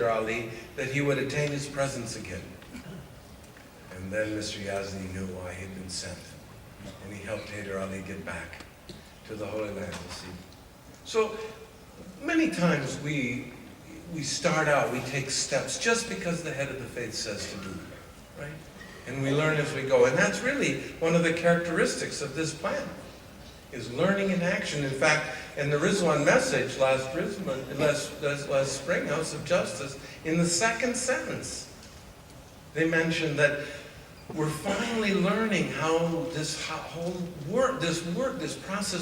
Hyder Ali that he would attain his presence again. And then Mr. Yazni knew why he'd been sent. And he helped Hyder Ali get back to the Holy Land. So many times we start out, we take steps just because the head of the faith says to do it, right? And we learn as we go. And that's really one of the characteristics of this plan, is learning in action. In fact, in the Rizwan message last spring, House of Justice, in the second sentence, they mentioned that we're finally learning how this process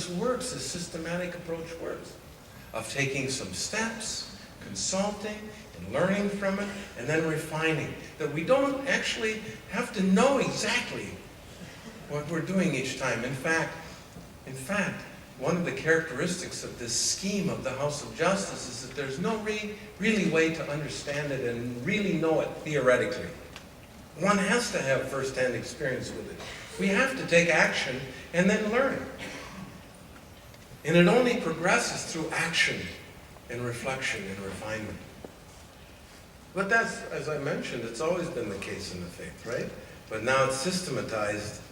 works, this systematic approach works, of taking some steps, consulting, and learning from it, and then refining. That we don't actually have to know exactly what we're doing each time. In fact, one of the characteristics of this scheme of the House of Justice is that there's no really way to understand it and really know it theoretically. One has to have first-hand experience with it. We have to take action and then learn. And it only progresses through action and reflection and refinement. But that's, as I mentioned, it's always been the case in the faith, right? But now it's systematized.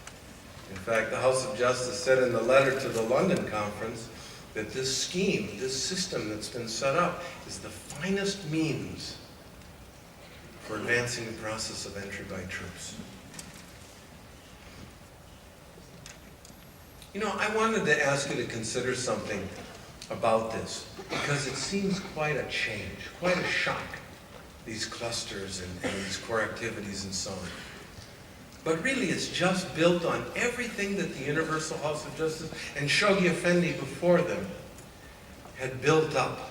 In fact, the House of Justice said in the letter to the London Conference that this scheme, this system that's been set up, is the finest means for advancing the process of entry by troops. You know, I wanted to ask you to consider something about this, because it seems quite a change, quite a shock, these clusters and these core activities and so on. But really, it's just built on everything that the Universal House of Justice and Shoghi Effendi before them had built up.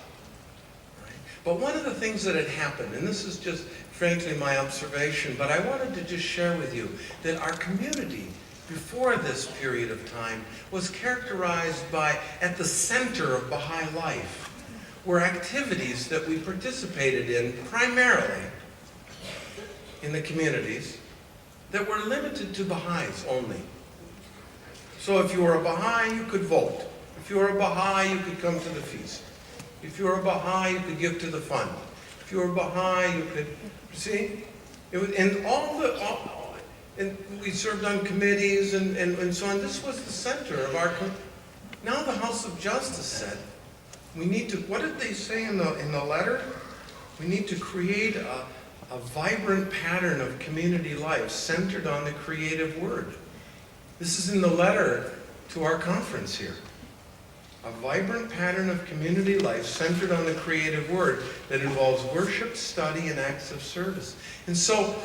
Right? But one of the things that had happened, and this is just frankly my observation, but I wanted to just share with you that our community before this period of time was characterized by, at the center of Baha'i life, were activities that we participated in primarily in the communities that were limited to Baha'is only. So if you were a Baha'i, you could vote. If you were a Baha'i, you could come to the feast. If you were a Baha'i, you could give to the fund. If you were a Baha'i, you could, see? It was, and we served on committees and so on. This was the center of our, now the House of Justice said, we need to, what did they say in the letter? We need to create a vibrant pattern of community life centered on the creative word. This is in the letter to our conference here. A vibrant pattern of community life centered on the creative word that involves worship, study, and acts of service. And so,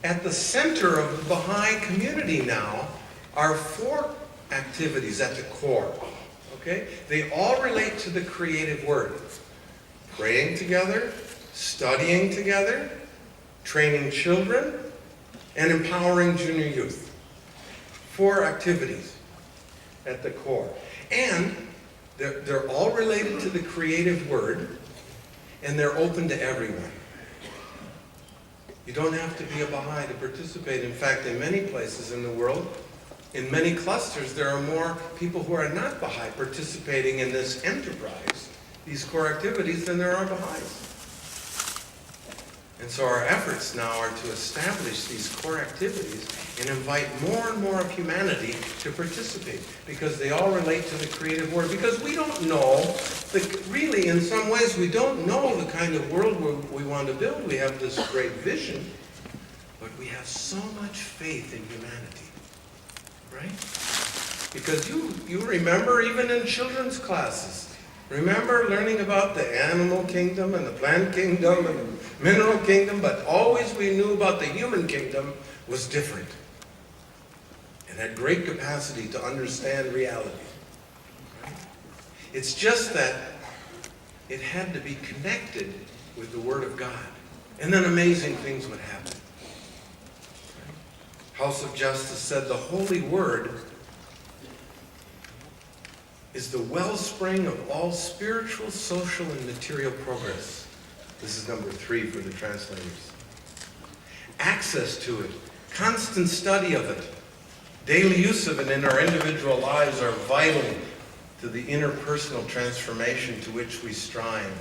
at the center of the Baha'i community now are 4 activities at the core. Okay? They all relate to the creative word. Praying together, studying together, training children, and empowering junior youth. 4 activities at the core. And they're all related to the creative word, and they're open to everyone. You don't have to be a Baha'i to participate. In fact, in many places in the world, in many clusters, there are more people who are not Baha'i participating in this enterprise, these core activities, than there are Baha'is. And so our efforts now are to establish these core activities and invite more and more of humanity to participate, because they all relate to the creative word. Because we don't know, really in some ways we don't know the kind of world we want to build. We have this great vision, but we have so much faith in humanity, right? Because you remember even in children's classes, remember learning about the animal kingdom and the plant kingdom and the mineral kingdom, but always we knew about the human kingdom was different. It had great capacity to understand reality. Right? It's just that it had to be connected with the Word of God. And then amazing things would happen. Right? House of Justice said the Holy Word is the wellspring of all spiritual, social, and material progress. This is number 3 for the translators. Access to it, constant study of it, daily use of it in our individual lives are vital to the interpersonal transformation to which we strive.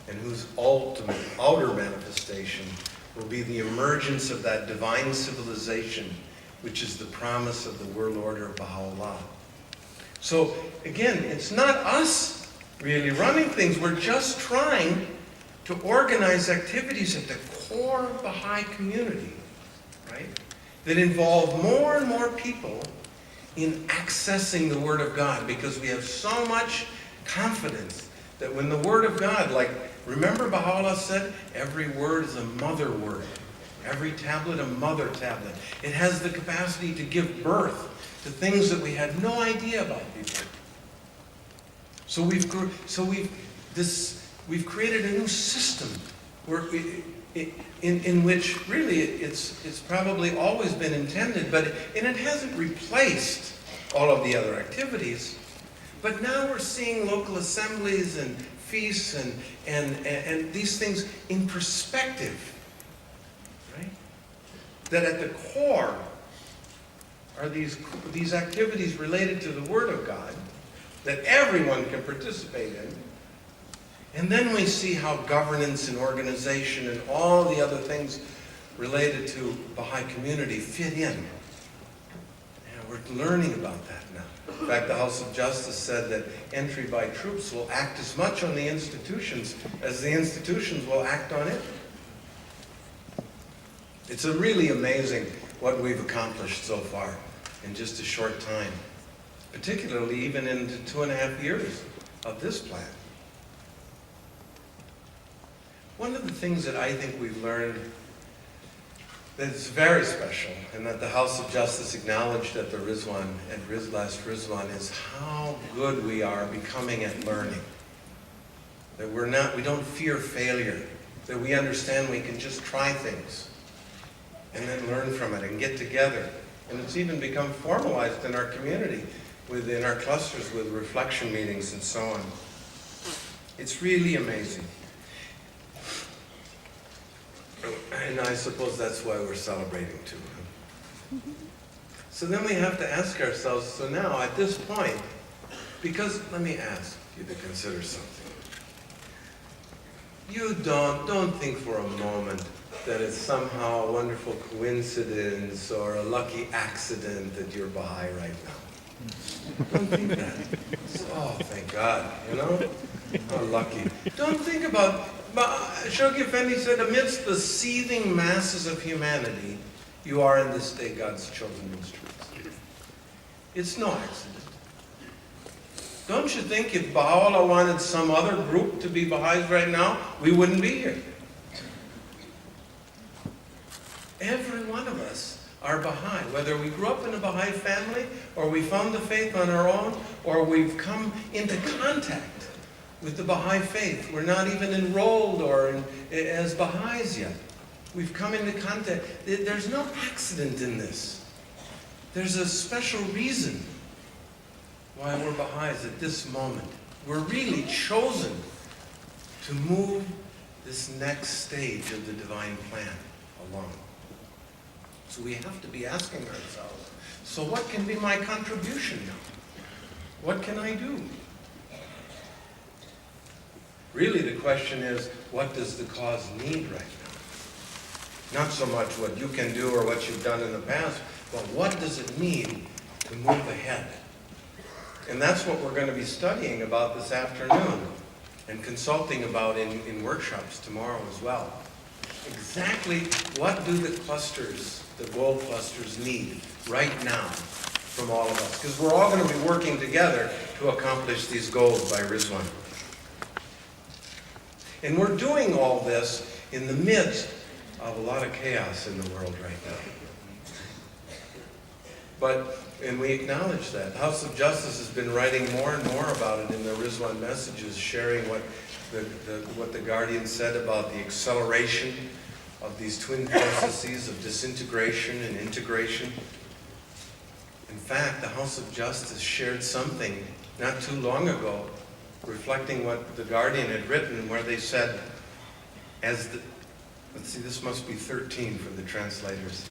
and whose ultimate outer manifestation will be the emergence of that divine civilization, which is the promise of the world order of Baha'u'llah. So again, it's not us really running things. We're just trying to organize activities at the core of Baha'i community, right? That involve more and more people in accessing the Word of God, because we have so much confidence that when the Word of God, like, remember Baha'u'llah said, every word is a mother word. Every tablet a mother tablet. It has the capacity to give birth to things that we had no idea about before. So we've created a new system where in which really it's probably always been intended, and it hasn't replaced all of the other activities. But now we're seeing local assemblies and feasts and these things in perspective, right? That at the core are these activities related to the Word of God that everyone can participate in. And then we see how governance and organization and all the other things related to Baha'i community fit in. And we're learning about that now. In fact, the House of Justice said that entry by troops will act as much on the institutions as the institutions will act on it. It's really amazing what we've accomplished so far in just a short time, particularly even in the 2.5 years of this plan. One of the things that I think we've learned that is very special, and that the House of Justice acknowledged at the Rizwan, last Rizwan, is how good we are becoming at learning. That we don't fear failure, that we understand we can just try things and then learn from it and get together. And it's even become formalized in our community, within our clusters with reflection meetings and so on. It's really amazing. And I suppose that's why we're celebrating too. So then we have to ask ourselves, so now at this point, because let me ask you to consider something. You don't think for a moment that it's somehow a wonderful coincidence or a lucky accident that you're Baha'i right now. Don't think that. Oh, thank God, you know? How lucky. Don't think about, Shoghi Effendi said, amidst the seething masses of humanity, you are in this day God's chosen instruments. It's no accident. Don't you think if Baha'u'llah wanted some other group to be Baha'is right now, we wouldn't be here? Every one of us are Baha'i, whether we grew up in a Baha'i family, or we found the faith on our own, or we've come into contact with the Baha'i faith. We're not even enrolled as Baha'is yet. We've come into contact. There's no accident in this. There's a special reason why we're Baha'is at this moment. We're really chosen to move this next stage of the divine plan along. So we have to be asking ourselves, so what can be my contribution now? What can I do? Really the question is, what does the cause need right now? Not so much what you can do or what you've done in the past, but what does it need to move ahead? And that's what we're going to be studying about this afternoon and consulting about in workshops tomorrow as well. Exactly what do the clusters, the goal clusters, need right now from all of us? Because we're all going to be working together to accomplish these goals by Rizwan. And we're doing all this in the midst of a lot of chaos in the world right now. And we acknowledge that. The House of Justice has been writing more and more about it in their Rizwan messages, sharing what the Guardian said about the acceleration of these twin processes of disintegration and integration. In fact, the House of Justice shared something not too long ago, reflecting what the Guardian had written, where they said, let's see, this must be 13 for the translators.